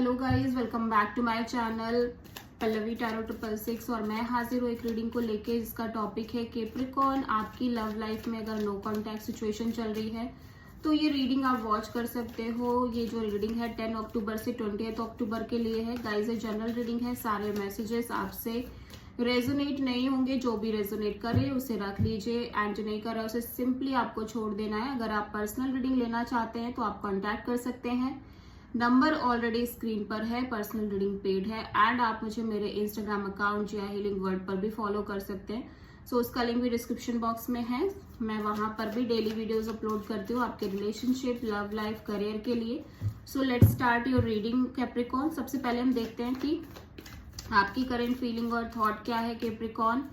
Hello guys, welcome back to my channel Pallavi tarot 666। और मैं हाजिर हूँ एक रीडिंग को लेके जिसका टॉपिक है कैप्रिकॉर्न। आपकी लव लाइफ में अगर नो कॉन्टैक्ट सिचुएशन चल रही है तो ये रीडिंग आप वॉच कर सकते हो। ये जो रीडिंग है 10 अक्टूबर से 20 अक्टूबर के लिए है गाइस। ये जनरल रीडिंग है, सारे मैसेजेस आपसे रेजोनेट नहीं होंगे। जो भी रेजोनेट करे उसे रख लीजिए एंड जो नहीं कर रहा उसे सिंपली आपको छोड़ देना है। अगर आप पर्सनल रीडिंग लेना चाहते हैं तो आप कॉन्टैक्ट कर सकते हैं, नंबर ऑलरेडी स्क्रीन पर है। पर्सनल रीडिंग पेड है एंड आप मुझे मेरे इंस्टाग्राम अकाउंट या हीलिंग वर्ड पर भी फॉलो कर सकते हैं। सो उसका लिंक भी डिस्क्रिप्शन बॉक्स में है। मैं वहां पर भी डेली वीडियोस अपलोड करती हूँ आपके रिलेशनशिप, लव लाइफ, करियर के लिए। So let's start your reading Capricorn. सबसे पहले हम देखते हैं कि आपकी करंट फीलिंग और थॉट क्या है कैप्रिकॉर्न।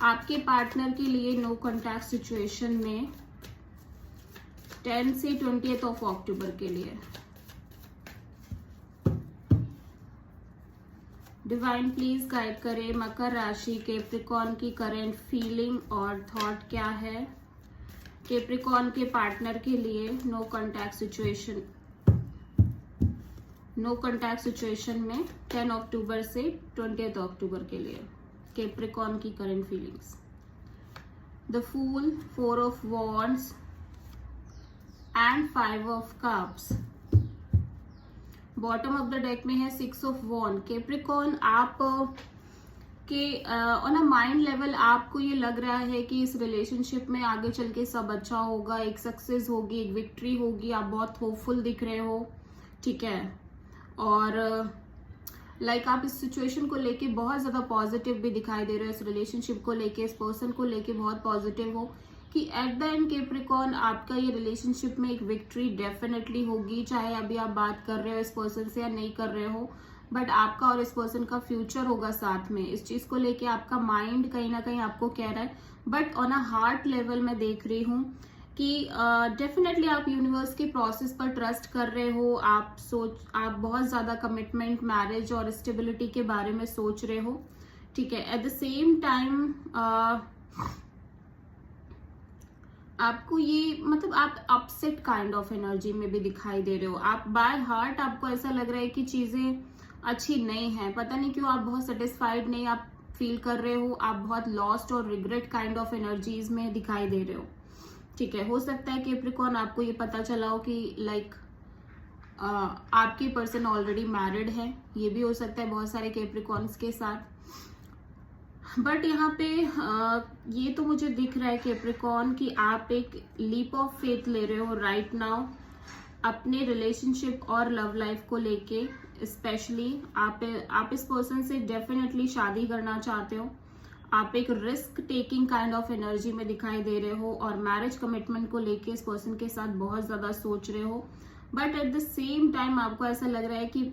आपके पार्टनर के लिए नो कॉन्टैक्ट सिचुएशन में 10 से 20 अक्टूबर के लिए। डिवाइन प्लीज गाइड करें मकर राशि कैप्रिकॉर्न की करंट फीलिंग और थॉट क्या है कैप्रिकॉर्न के पार्टनर के लिए नो कॉन्टैक्ट सिचुएशन में 10 अक्टूबर से 20 अक्टूबर के लिए कैप्रिकॉर्न की current feelings. The fool, 4 of wands and 5 of cups. Bottom of the deck में है 6 ऑफ वॉन्ड। कैप्रिकॉर्न आप के ऑन अ माइंड लेवल आपको ये लग रहा है कि इस रिलेशनशिप में आगे चल के सब अच्छा होगा, एक सक्सेस होगी, एक विक्ट्री होगी। आप बहुत होपफुल दिख रहे हो, ठीक है। और लाइक आप इस सिचुएशन को लेके बहुत ज्यादा पॉजिटिव भी दिखाई दे रहे हो। इस रिलेशनशिप को लेके, इस पर्सन को लेके बहुत पॉजिटिव हो कि एट द एंड कैप्रिकॉर्न आपका ये रिलेशनशिप में एक विक्ट्री डेफिनेटली होगी। चाहे अभी आप बात कर रहे हो इस पर्सन से या नहीं कर रहे हो, बट आपका और इस पर्सन का फ्यूचर होगा साथ में। इस चीज को लेके आपका माइंड कहीं ना कहीं आपको कह रहा है, but on a heart level मैं देख रही हूँ कि डेफिनेटली आप यूनिवर्स के प्रोसेस पर ट्रस्ट कर रहे हो। आप बहुत ज्यादा कमिटमेंट, मैरिज और स्टेबिलिटी के बारे में सोच रहे हो, ठीक है। एट द सेम टाइम आपको ये मतलब आप अपसेट काइंड ऑफ एनर्जी में भी दिखाई दे रहे हो। आप बाय हार्ट आपको ऐसा लग रहा है कि चीजें अच्छी नहीं है, पता नहीं क्यों। आप बहुत सेटिस्फाइड नहीं आप फील कर रहे हो। आप बहुत लॉस्ट और रिग्रेट काइंड ऑफ एनर्जीज में दिखाई दे रहे हो, ठीक है। हो सकता है कैप्रिकॉर्न आपको ये पता चला हो कि लाइक आपके पर्सन ऑलरेडी मैरिड है, ये भी हो सकता है बहुत सारे कैप्रिकॉर्न्स के साथ। बट यहाँ पे ये तो मुझे दिख रहा है कैप्रिकॉर्न कि आप एक लीप ऑफ फेथ ले रहे हो राइट नाउ अपने रिलेशनशिप और लव लाइफ को लेके। स्पेशली आप इस पर्सन से डेफिनेटली शादी करना चाहते हो। आप एक risk taking kind of energy में दिखाई दे रहे हो और मैरिज कमिटमेंट को लेके इस पर्सन के साथ बहुत ज्यादा सोच रहे हो। But at the same time आपको ऐसा लग रहा है कि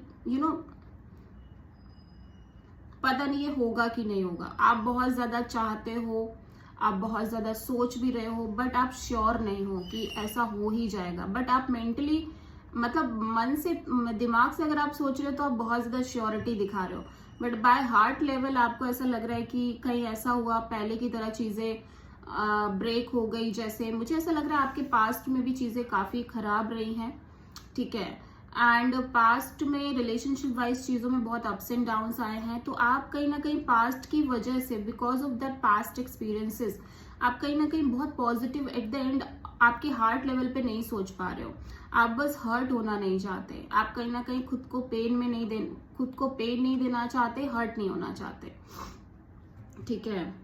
पता नहीं ये होगा कि नहीं होगा। आप बहुत ज्यादा चाहते हो, आप बहुत ज्यादा सोच भी रहे हो, बट आप श्योर नहीं हो कि ऐसा हो ही जाएगा। बट आप मेंटली मतलब मन से, दिमाग से अगर आप सोच रहे हो तो आप बहुत ज्यादा श्योरिटी दिखा रहे हो। बट बाय हार्ट लेवल आपको ऐसा लग रहा है कि कहीं ऐसा हुआ पहले की तरह चीजें ब्रेक हो गई। जैसे मुझे ऐसा लग रहा है आपके पास्ट में भी चीजें काफी खराब रही हैं, ठीक है। एंड पास्ट में रिलेशनशिप वाइज चीजों में बहुत अप्स एंड डाउन्स आए हैं। तो आप कहीं ना कहीं पास्ट की वजह से, because of that past experiences, आप कहीं ना कहीं बहुत पॉजिटिव एट द एंड आपके हार्ट लेवल पे नहीं सोच पा रहे हो। आप बस हर्ट होना नहीं चाहते। आप कहीं ना कहीं खुद को पेन नहीं देना चाहते, हर्ट नहीं होना चाहते, ठीक है।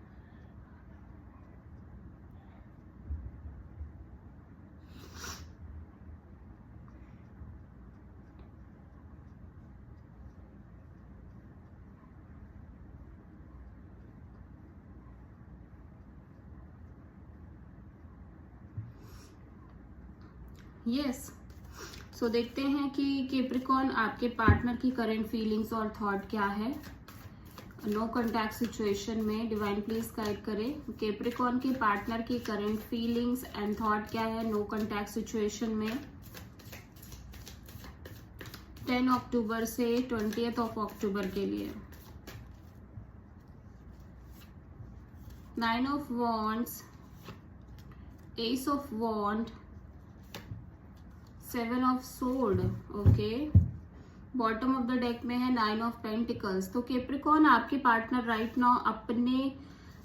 यस, सो देखते हैं कि कैप्रिकॉर्न आपके पार्टनर की करंट फीलिंग्स और थॉट क्या है नो कॉन्टैक्ट सिचुएशन में। डिवाइन प्लीज गाइड करें कैप्रिकॉर्न के पार्टनर की करंट फीलिंग्स एंड थॉट क्या है नो कॉन्टैक्ट सिचुएशन में 10 अक्टूबर से 20 अक्टूबर के लिए। 9 of wands, ace of wand, 7 of sword, okay, bottom of the deck में है 9 ऑफ पेंटिकल्स। तो कैप्रिकॉर्न आपके पार्टनर राइट नाउ अपने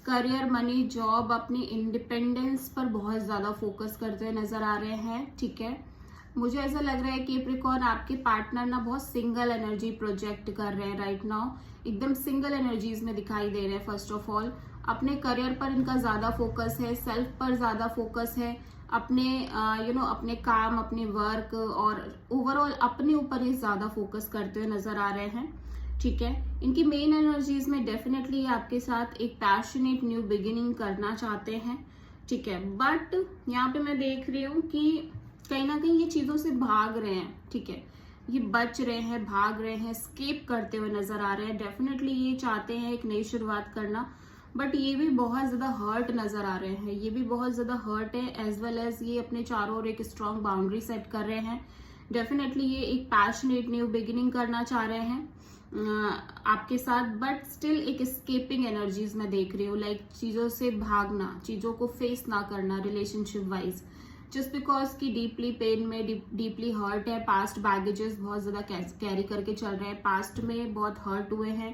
करियर, मनी, जॉब, अपनी इंडिपेंडेंस पर बहुत ज्यादा फोकस करते हुए नजर आ रहे हैं। ठीक है, मुझे ऐसा लग रहा है कि कैप्रिकॉर्न आपके पार्टनर ना बहुत सिंगल एनर्जी प्रोजेक्ट कर रहे हैं राइट नाउ, एकदम सिंगल एनर्जीज में दिखाई दे रहे हैं। फर्स्ट ऑफ ऑल अपने करियर पर इनका ज्यादा फोकस है, सेल्फ पर ज्यादा फोकस है, अपने अपने काम, अपने वर्क और ओवरऑल अपने ऊपर ही ज्यादा फोकस करते हुए नजर आ रहे हैं। ठीक है, इनकी मेन एनर्जीज में डेफिनेटली आपके साथ एक पैशनेट न्यू बिगिनिंग करना चाहते हैं। ठीक है, बट यहाँ पे मैं देख रही हूँ कि कहीं ना कहीं ये चीजों से भाग रहे हैं। ठीक है, ये बच रहे हैं, भाग रहे हैं, स्केप करते हुए नजर आ रहे हैं। डेफिनेटली ये चाहते हैं एक नई शुरुआत करना, बट ये भी बहुत ज्यादा हर्ट नजर आ रहे हैं, ये भी बहुत ज्यादा हर्ट है, एज वेल एज ये अपने चारों ओर एक स्ट्रॉन्ग बाउंड्री सेट कर रहे हैं। डेफिनेटली ये एक पैशनेट न्यू बिगिनिंग करना चाह रहे हैं आपके साथ, बट स्टिल एक स्केपिंग एनर्जीज में देख रही हूँ, लाइक चीजों से भागना, चीजों को फेस ना करना रिलेशनशिप वाइज, जस्ट बिकॉज की डीपली पेन में, डीपली हर्ट है, पास्ट बैगेजेस बहुत ज्यादा कैरी करके चल रहे हैं, पास्ट में बहुत हर्ट हुए हैं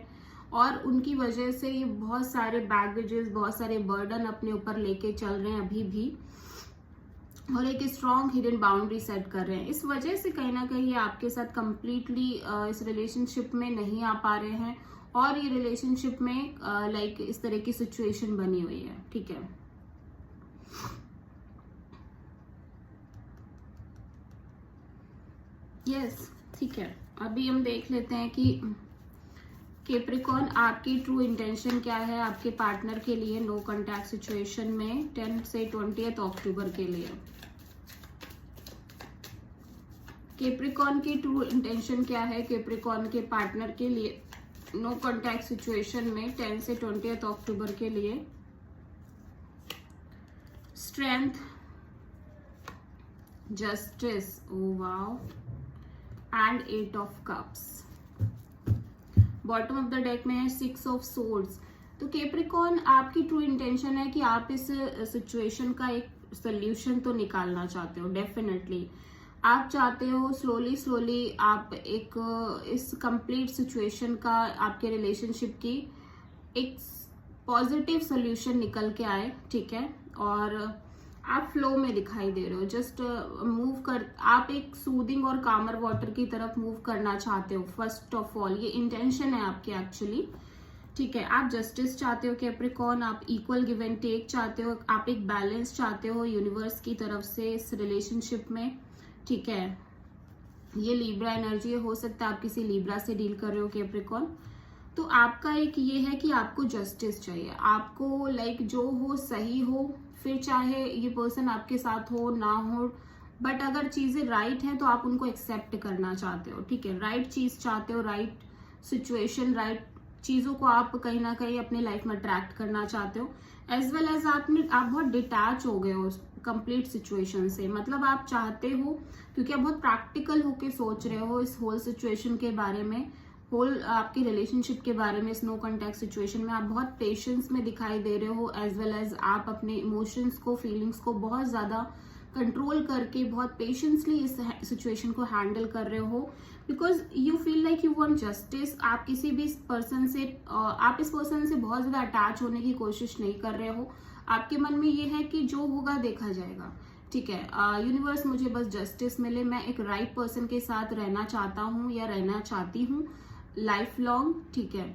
और उनकी वजह से ये बहुत सारे बैगेजेस, बहुत सारे बर्डन अपने ऊपर लेके चल रहे हैं अभी भी, और एक स्ट्रॉन्ग हिडन बाउंड्री सेट कर रहे हैं। इस वजह से कहीं ना कहीं आपके साथ कंप्लीटली इस रिलेशनशिप में नहीं आ पा रहे हैं और ये रिलेशनशिप में लाइक इस तरह की सिचुएशन बनी हुई है। ठीक है, यस ठीक है, अभी हम देख लेते हैं कि कैप्रिकॉर्न आपकी ट्रू इंटेंशन क्या है आपके पार्टनर के लिए नो कॉन्टैक्ट सिचुएशन में 10 से 20 अक्टूबर के लिए। कैप्रिकॉर्न की ट्रू इंटेंशन क्या है कैप्रिकॉर्न के पार्टनर के लिए नो कॉन्टैक्ट सिचुएशन में 10 से 20 अक्टूबर के लिए। Strength, justice, oh wow, and 8 of cups. Bottom of the deck में है 6 ऑफ सोर्ड्स। तो कैप्रिकॉर्न आपकी ट्रू इंटेंशन है कि आप इस सिचुएशन का एक सोल्यूशन तो निकालना चाहते हो। डेफिनेटली आप चाहते हो स्लोली आप एक इस कंप्लीट सिचुएशन का, आपके रिलेशनशिप की एक पॉजिटिव सोल्यूशन निकल के आए। ठीक है, और आप फ्लो में दिखाई दे रहे हो, जस्ट मूव कर, आप एक सूदिंग और कामर वाटर की तरफ मूव करना चाहते हो। फर्स्ट ऑफ ऑल ये इंटेंशन है आपकी एक्चुअली। ठीक है, आप जस्टिस चाहते हो कैप्रिकॉर्न, आप इक्वल गिव एंड टेक चाहते हो, आप एक बैलेंस चाहते हो यूनिवर्स की तरफ से इस रिलेशनशिप में। ठीक है, ये लिब्रा एनर्जी हो सकता है आप किसी लिब्रा से डील कर रहे हो कैप्रिकॉर्न। तो आपका एक ये है कि आपको जस्टिस चाहिए, आपको लाइक जो हो सही हो, फिर चाहे ये पर्सन आपके साथ हो ना हो, बट अगर चीजें राइट हैं तो आप उनको एक्सेप्ट करना चाहते हो। ठीक है, राइट चीज चाहते हो, राइट सिचुएशन, राइट चीजों को आप कहीं ना कहीं अपने लाइफ में अट्रैक्ट करना चाहते हो। एज वेल एज आप बहुत डिटैच हो गए हो कंप्लीट सिचुएशन से, मतलब आप चाहते हो, क्योंकि आप बहुत प्रैक्टिकल होके सोच रहे हो इस होल सिचुएशन के बारे में, होल आपके रिलेशनशिप के बारे में। इस नो कॉन्टैक्ट सिचुएशन में आप बहुत पेशेंस में दिखाई दे रहे हो, एज वेल एज आप अपने इमोशंस को, फीलिंग्स को बहुत ज्यादा कंट्रोल करके बहुत पेशेंसली इस सिचुएशन को हैंडल कर रहे हो, because you feel like you want justice. आप किसी भी पर्सन से, आप इस पर्सन से बहुत ज्यादा अटैच होने की कोशिश नहीं कर रहे हो। आपके मन में ये है कि जो होगा देखा जाएगा। ठीक है, यूनिवर्स मुझे बस जस्टिस मिले, मैं एक राइट पर्सन के साथ रहना चाहता हूँ या रहना चाहती हूँ लाइफ लॉन्ग। ठीक है,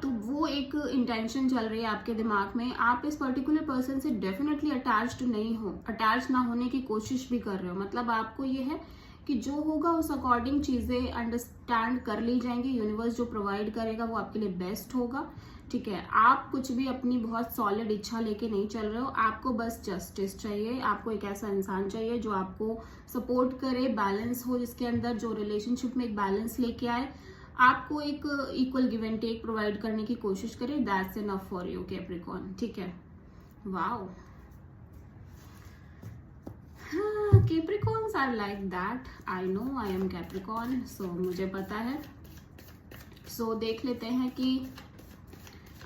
तो वो एक इंटेंशन चल रही है आपके दिमाग में। आप इस पर्टिकुलर पर्सन से डेफिनेटली अटैच्ड नहीं हो, अटैच ना होने की कोशिश भी कर रहे हो। मतलब आपको ये है कि जो होगा उस अकॉर्डिंग चीजें अंडरस्टैंड कर ली जाएंगी, यूनिवर्स जो प्रोवाइड करेगा वो आपके लिए बेस्ट होगा। ठीक है, आप कुछ भी अपनी बहुत सॉलिड इच्छा लेके नहीं चल रहे हो, आपको बस जस्टिस चाहिए, आपको एक ऐसा इंसान चाहिए जो आपको सपोर्ट करे, बैलेंस हो जिसके अंदर, जो रिलेशनशिप में एक बैलेंस लेके आए, आपको एक equal give and take provide करने की कोशिश करे। That's enough for you Capricorn. ठीक है, wow, Capricorns are like that, I know, I am Capricorn, so मुझे पता है। सो देख लेते हैं कि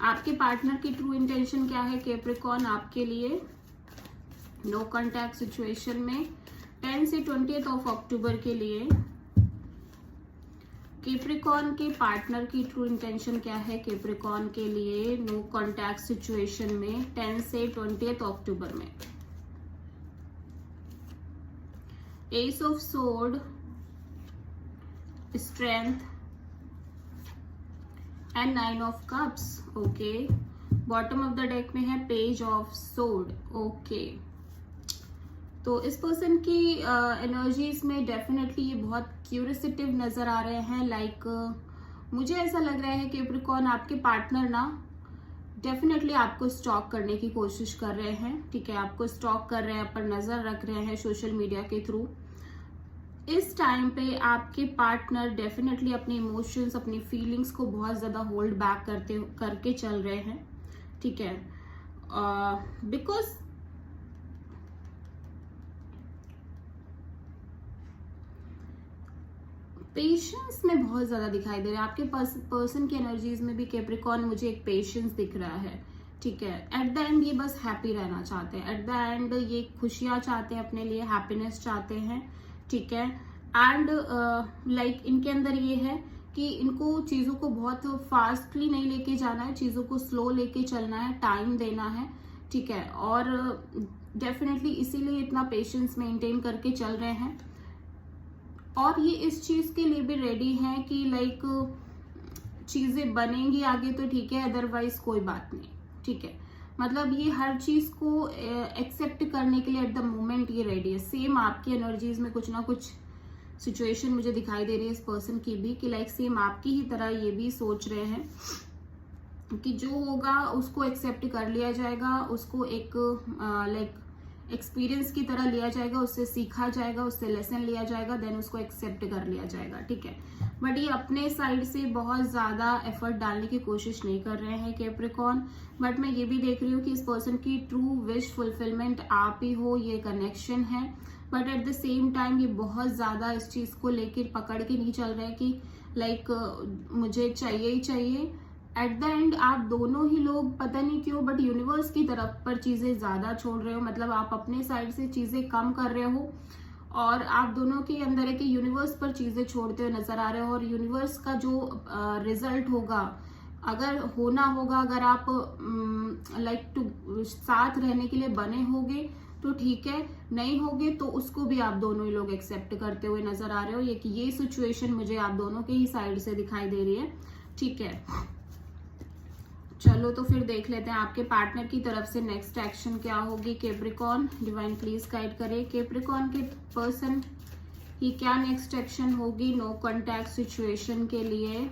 आपके पार्टनर की ट्रू इंटेंशन क्या है कैप्रिकॉर्न आपके लिए नो कॉन्टैक्ट सिचुएशन में 10 से 20 ऑफ अक्टूबर के लिए। कैप्रिकॉर्न के पार्टनर की ट्रू इंटेंशन क्या है कैप्रिकॉर्न के लिए नो कॉन्टैक्ट सिचुएशन में 10 से 20 अक्टूबर में? S of sword, strength and 9 of cups. Okay, bottom of the deck में है पेज ऑफ सोर्ड। ओके, तो इस पर्सन की एनर्जीज में डेफिनेटली ये बहुत क्यूरियोसिटिव नजर आ रहे हैं। लाइक मुझे ऐसा लग रहा है कैप्रिकॉर्न आपके पार्टनर ना डेफिनेटली आपको स्टॉक करने की कोशिश कर रहे हैं। ठीक है, आपको स्टॉक कर रहे हैं, आप पर नजर रख रहे हैं सोशल मीडिया के थ्रू। इस टाइम पे आपके पार्टनर डेफिनेटली अपने इमोशंस, अपनी फीलिंग्स को बहुत ज्यादा होल्ड बैक करके चल रहे हैं। ठीक है, बिकॉज पेशेंस में बहुत ज्यादा दिखाई दे रहा है आपके पर्सन की एनर्जीज में भी। कैप्रिकॉर्न मुझे एक पेशेंस दिख रहा है। ठीक है, एट द एंड ये बस हैप्पी रहना चाहते हैं, एट द एंड ये खुशियां चाहते हैं अपने लिए, हैप्पीनेस चाहते हैं। ठीक है, एंड लाइक इनके अंदर ये है कि इनको चीजों को बहुत फास्टली नहीं लेके जाना है, चीजों को स्लो लेके चलना है, टाइम देना है। ठीक है, और डेफिनेटली इसीलिए इतना पेशेंस मेंटेन करके चल रहे हैं। और ये इस चीज के लिए भी रेडी हैं कि लाइक चीजें बनेंगी आगे तो ठीक है, अदरवाइज कोई बात नहीं। ठीक है, मतलब ये हर चीज को एक्सेप्ट करने के लिए एट द मोमेंट ये रेडी है। सेम आपकी एनर्जीज में कुछ ना कुछ सिचुएशन मुझे दिखाई दे रही है इस पर्सन की भी, कि लाइक सेम आपकी ही तरह ये भी सोच रहे हैं कि जो होगा उसको एक्सेप्ट कर लिया जाएगा, उसको एक लाइक एक्सपीरियंस की तरह लिया जाएगा, उससे सीखा जाएगा, उससे लेसन लिया जाएगा, देन उसको एक्सेप्ट कर लिया जाएगा। ठीक है, बट ये अपने साइड से बहुत ज्यादा एफर्ट डालने की कोशिश नहीं कर रहे हैं कैप्रिकॉर्न। बट मैं ये भी देख रही हूँ कि इस पर्सन की ट्रू विश फुलफिलमेंट आप ही हो, ये कनेक्शन है। But at the same time ये बहुत ज्यादा इस चीज को लेकर पकड़ के नहीं चल रहे कि लाइक मुझे चाहिए ही चाहिए। एट द एंड आप दोनों ही लोग पता नहीं क्यों बट यूनिवर्स की तरफ पर चीजें ज्यादा छोड़ रहे हो, मतलब आप अपने साइड से चीजें कम कर रहे हो और आप दोनों के अंदर है कि यूनिवर्स पर चीजें छोड़ते हुए नजर आ रहे हो। और यूनिवर्स का जो रिजल्ट होगा, अगर होना होगा, अगर आप लाइक टू साथ रहने के लिए बने होगे तो ठीक है, नहीं होगे तो उसको भी आप दोनों ही लोग एक्सेप्ट करते हुए नजर आ रहे हो। ये सिचुएशन मुझे आप दोनों के ही साइड से दिखाई दे रही है। ठीक है, चलो तो फिर देख लेते हैं आपके पार्टनर की तरफ से नेक्स्ट एक्शन क्या होगी। कैप्रिकॉर्न डिवाइन प्लीज गाइड करे कैप्रिकॉर्न के पर्सन की क्या नेक्स्ट एक्शन होगी नो कॉन्टैक्ट सिचुएशन के लिए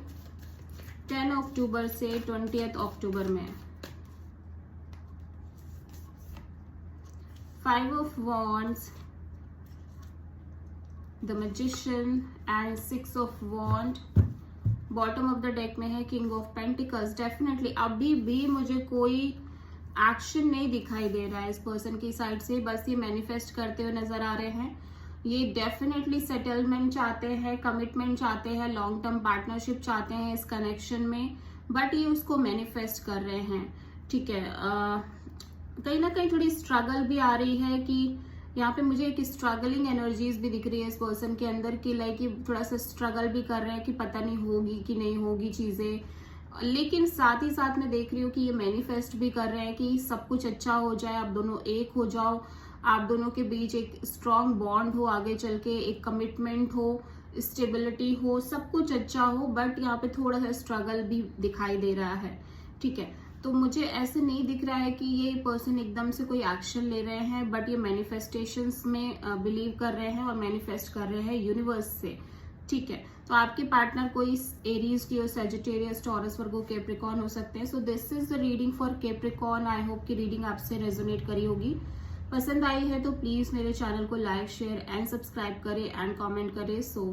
10 अक्टूबर से 20 अक्टूबर में। 5 of wands, the magician and 6 of wand. Bottom of the deck में है किंग ऑफ पेंटिकल्स। डेफिनेटली अभी भी मुझे कोई एक्शन नहीं दिखाई दे रहा है इस पर्सन की साइड से, बस ये मैनिफेस्ट करते हुए नजर आ रहे हैं। ये डेफिनेटली सेटलमेंट चाहते हैं, कमिटमेंट चाहते हैं, लॉन्ग टर्म पार्टनरशिप चाहते हैं इस कनेक्शन में, बट ये उसको मैनिफेस्ट कर रहे हैं। ठीक है, कहीं ना कहीं थोड़ी स्ट्रगल भी आ रही है कि यहाँ पे मुझे एक स्ट्रगलिंग एनर्जीज भी दिख रही है इस पर्सन के अंदर की लाइक ये थोड़ा सा स्ट्रगल भी कर रहे हैं कि पता नहीं होगी कि नहीं होगी चीजें। लेकिन साथ ही साथ मैं देख रही हूँ कि ये मैनिफेस्ट भी कर रहे हैं कि सब कुछ अच्छा हो जाए, आप दोनों एक हो जाओ, आप दोनों के बीच एक स्ट्रॉन्ग बॉन्ड हो, आगे चल के एक कमिटमेंट हो, स्टेबिलिटी हो, सब कुछ अच्छा हो। बट यहाँ पे थोड़ा सा स्ट्रगल भी दिखाई दे रहा है। ठीक है, तो मुझे ऐसे नहीं दिख रहा है कि ये पर्सन एकदम से कोई एक्शन ले रहे हैं, बट ये मैनिफेस्टेशंस में बिलीव कर रहे हैं और मैनिफेस्ट कर रहे हैं यूनिवर्स से। ठीक है, तो आपके पार्टनर कोई एरीज की और सजिटेरियस, टॉरस, वर्गो, कैप्रिकॉर्न हो सकते हैं। So this is the reading for Capricorn. I hope कि रीडिंग आपसे रेजोनेट करी होगी। पसंद आई है तो प्लीज मेरे चैनल को लाइक, शेयर एंड सब्सक्राइब करें एंड कॉमेंट करें। सो